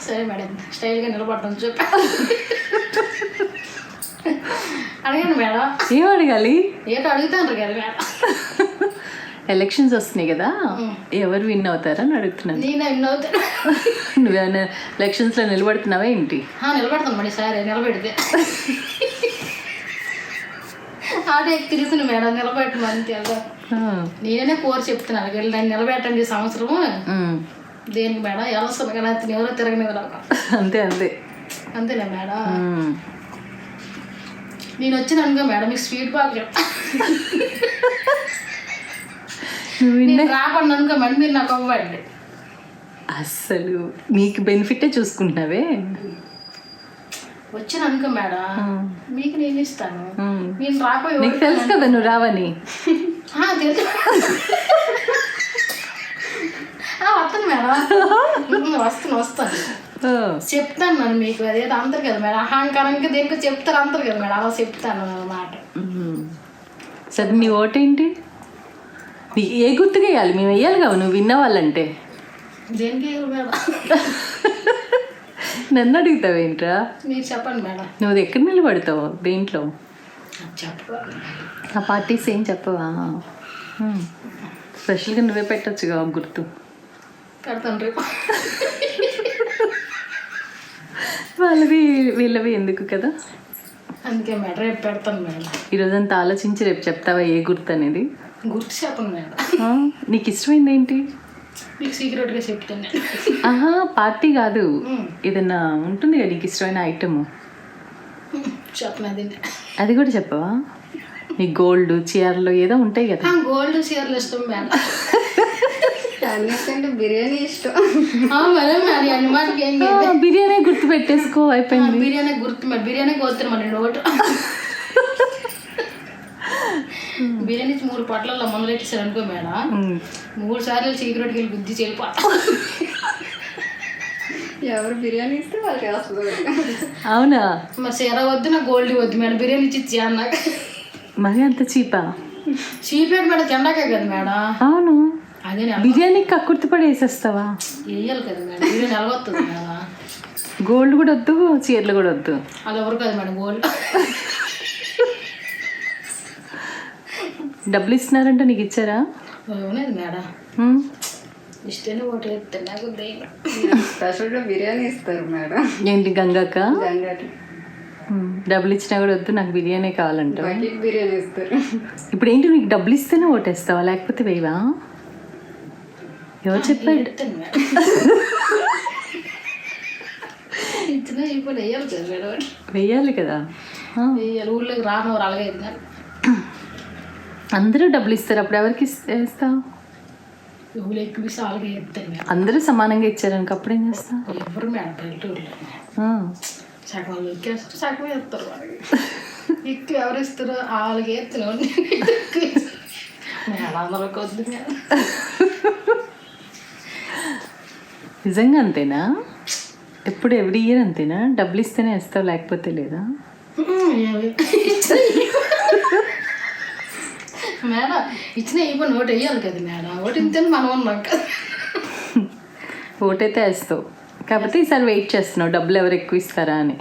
సరే మేడం, స్టైల్గా నిలబడతాం చెప్పి అడగండి మేడం. ఏం అడగాలి? ఏటో అడుగుతాను కదా మేడం. ఎలక్షన్స్ వస్తున్నాయి కదా, ఎవరు విన్ అవుతారని అడుగుతున్నాను. నేనే విన్ అవుతాను. నువ్వేమైనా ఎలక్షన్స్లో నిలబడుతున్నావా ఏంటి? నిలబడతాను మేడం. సరే నిలబెడితే ఆటో ఎక్కి తిరుగుతున్నా మేడం, నిలబెట్టమని తెలుసు. నేనే కోరి చెప్తున్నాను వెళ్ళి దాన్ని నిలబెట్టండి ఈ సంవత్సరము. దేనికి మేడం? ఎవరు కదా ఎవరో తిరగనిది నాకు. అంతే అంతే అంతేనా మేడం? నేను వచ్చిన అనుకో మేడం మీకు స్వీట్ బాగా రాకుండా అనుకో మేడం, మీరు నాకు అవ్వండి. అస్సలు నీకు బెనిఫిటే చూసుకుంటున్నావే. వచ్చిన అనుకో మేడం, మీకు నేను ఇస్తాను. నేను రాకపోయి నీకు తెలుసు కదా నువ్వు రావని. తెలుసు వస్తాను మేడం, వస్తాను చెప్తాను మేడం మీకు. అదేదో అంటారు కదా మేడం, అహంకారంగా దేనికో చెప్తారు అంటారు కదా మేడం, అలా చెప్తాను అన్నమాట. సరే నీ ఓటేంటి? ఏ గుర్తుగా వేయాలి? మేము వేయాలి కదా నువ్వు విన్నవాళ్ళంటే. దేనికి మేడం? నన్ను అడుగుతావేంట్రా? మీరు చెప్పండి మేడం. నువ్వు ఎక్కడ నిలబడతావు దేంట్లో? చెప్పాలి. ఆ పార్టీస్ ఏం చెప్పవా? స్పెషల్గా నువ్వే పెట్టచ్చుగా గుర్తు. పెడతాను రేపు. వాళ్ళవి వీళ్ళవి ఎందుకు కదా, అందుకే మేడం రేపు పెడతాను మేడం. ఈరోజంతా ఆలోచించి రేపు చెప్తావా ఏ గుర్తు అనేది? గుర్తు చెప్పను మేడం. నీకు ఇష్టమైంది ఏంటి? మీకు సీక్రెట్గా చెప్తాను. ఆహా, పార్టీ కాదు, ఏదన్నా ఉంటుంది కదా నీకు ఇష్టమైన ఐటమ్. చెప్పనది. అది కూడా చెప్పవా? నీ గోల్డ్ చీరలు ఏదో ఉంటాయి కదా. గోల్డ్ చీరలు ఇష్టం మేడం. అన్నిటికంటే బిర్యానీ ఇష్టం. బిర్యానీ గుర్తు పెట్టేసుకో, అయిపోయింది. బిర్యానీ గుర్తు మేడం. బిర్యానీ కోతాను మన నోటు. బిర్యానీ 3 పొట్లలో మందులు పెట్టేసారు అనుకో మేడం, 3 సార్లు సీక్రెట్కి వెళ్ళి బుద్ధి చెల్లిపో. ఎవరు బిర్యానీ ఇస్తే వాళ్ళు చేస్తుంది. అవునా? మరి చీర వద్దు, నాకు గోల్డ్ వద్దు మేడం. బిర్యానీ ఇచ్చి అన్నాక మరి అంత చీపా? చీపేట్ మేడం, తిండాకే కదా మేడం. అవును, అదే బిర్యానీకి కక్కుర్తి పడి వేసేస్తావా? వేయాలి కదా మేడం, బిర్యానీ నిలవస్తుంది మేడం. గోల్డ్ కూడా వద్దు, చీరలు కూడా వద్దు. అది ఎవరు కదా మేడం గోల్డ్. డబ్బులు ఇస్తున్నారంటే నీకు ఇచ్చారా? అవునది మేడం. ఇష్టనే ఓటు వేస్తాను. నాకు స్పెషల్గా బిర్యానీ ఇస్తారు మేడం. ఏంటి గంగాక? గంగాకి డబ్బులు ఇచ్చినా కూడా వద్దు, నాకు బిర్యానీ కావాలంట. బకెట్ బిర్యానీ ఇస్తారు. ఇప్పుడు ఏంటి, నీకు డబ్బులు ఇస్తేనే ఓటేస్తావా లేకపోతే వేయవా? ఎవరు చెప్పాడు? ఇచ్చిన ఇప్పుడు వేయాలి కదా మేడం. వెయ్యాలి కదా. వేయాలి. ఊళ్ళోకి రాను అలాగే కానీ అందరూ డబ్బులు ఇస్తారు, అప్పుడు ఎవరికి వేస్తావు? ఊళ్ళో ఎక్కువ అలాగే వేస్తాను మేడం. అందరూ సమానంగా ఇచ్చారనుకో అప్పుడు ఏం చేస్తావు? ఎవరు మేడం పల్లెటూరులో సగం వాళ్ళు ఎక్కేస్తారు, సగం వేస్తారు. వాళ్ళకి ఎక్కువ ఎవరు ఇస్తారో వాళ్ళకి వేస్తున్నాను. మేడం అందరూ కొద్ది మేడం. నిజంగా అంతేనా? ఎప్పుడు ఎవ్రీ ఇయర్ అంతేనా? డబ్బులు ఇస్తేనే వేస్తావు లేకపోతే లేదా? మేడం ఇచ్చిన ఇప్పుడు నోటు వేయాలి కదా మేడం. ఓటు ఇంతేనే మనం ఉన్నాం కదా. ఓటైతే వేస్తావు, కాకపోతే ఈసారి వెయిట్ చేస్తున్నావు డబ్బులు ఎవరు ఎక్కువ ఇస్తారా అని.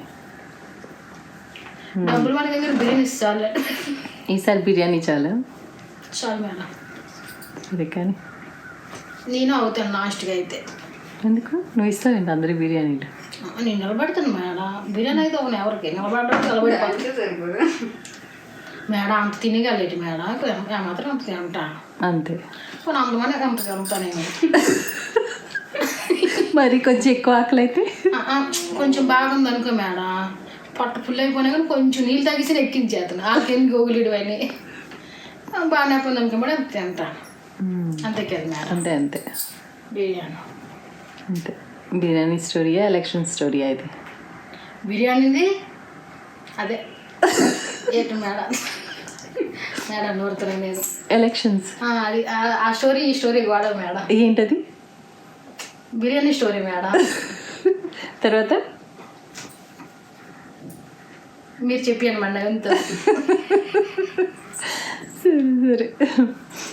డబ్బులు మన దగ్గర బిర్యానీ ఇస్తాను. ఈసారి బిర్యానీ చాలు మేడం. అదే కానీ నేను అవుతాను లాస్ట్గా అయితే. ఎందుకు నువ్వు ఇస్తావేంటి అందరికి బిర్యానీలు? నేను నిలబడతాను మేడం. బిర్యానీ అయితే అవును ఎవరికి నిలబడడానికి నిలబడి సరిపోదు మేడం. అంత తినగలేటి మేడం, మాత్రం అంత తింటాను అంతే. పోనీ అంతమంది అంత తింటాను. మరి కొంచెం ఎక్కువ ఆకలి అయితే కొంచెం బాగుంది అనుకో మేడం, పొట్ట ఫుల్ అయిపోయినా కానీ కొంచెం నీళ్ళు తగ్గిసి ఎక్కించేస్తాను. వాళ్ళకేం గోగులీడు అని బాగానే అయిపోయింది అనుకో మేడం, అంత తింటాను. అంతే కదా మేడం. అంతే అంతే బిర్యానీ అంతే. బిర్యానీ స్టోరీయా ఎలక్షన్ స్టోరీయా ఇది? బిర్యానీది అదే ఏంటి మేడం. మేడం నోరుతున్నాను నేను. ఎలక్షన్స్ అది ఆ స్టోరీ ఈ స్టోరీ వాడ మేడం. ఏంటది? Biryani story madam. తర్వాత మీరు చెప్పాను మేడం ఎంత. సరే సరే.